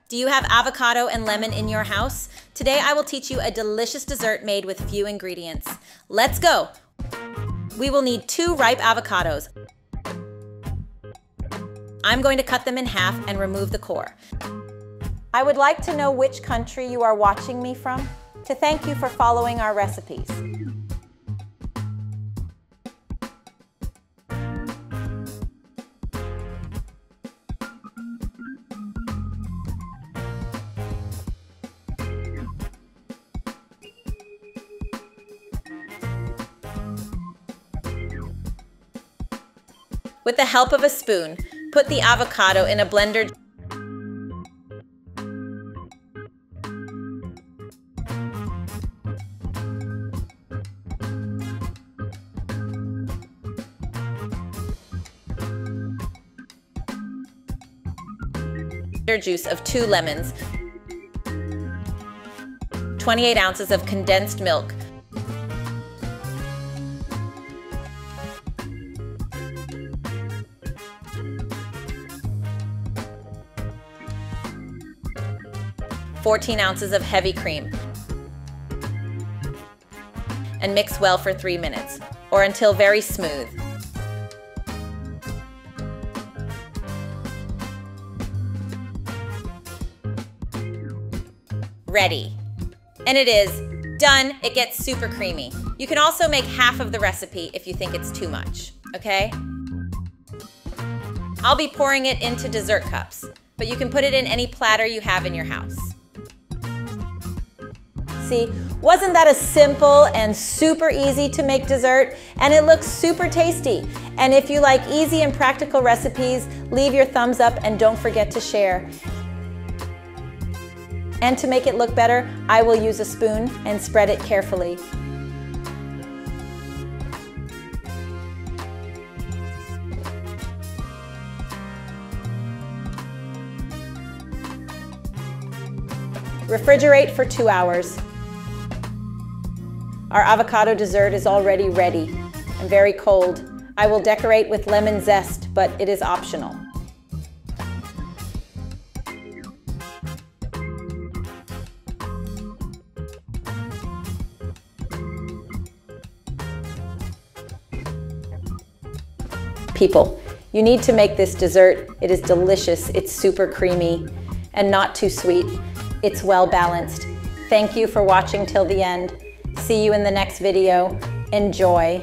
Do you have avocado and lemon in your house? Today I will teach you a delicious dessert made with few ingredients. Let's go! We will need 2 ripe avocados. I'm going to cut them in half and remove the core. I would like to know which country you are watching me from to thank you for following our recipes. With the help of a spoon, put the avocado in a blender. Juice of 2 lemons, 28 ounces of condensed milk, (14 ounces of heavy cream), and mix well for 3 minutes, or until very smooth. Ready. And it is done. It gets super creamy. You can also make half of the recipe if you think it's too much, okay? I'll be pouring it into dessert cups, but you can put it in any platter you have in your house. See, wasn't that a simple and super easy to make dessert? And it looks super tasty. And if you like easy and practical recipes, leave your thumbs up and don't forget to share. And to make it look better, I will use a spoon and spread it carefully. Refrigerate for 2 hours. Our avocado dessert is already ready and very cold. I will decorate with lemon zest, but it is optional. People, you need to make this dessert. It is delicious, it's super creamy, and not too sweet. It's well balanced. Thank you for watching till the end. See you in the next video. Enjoy.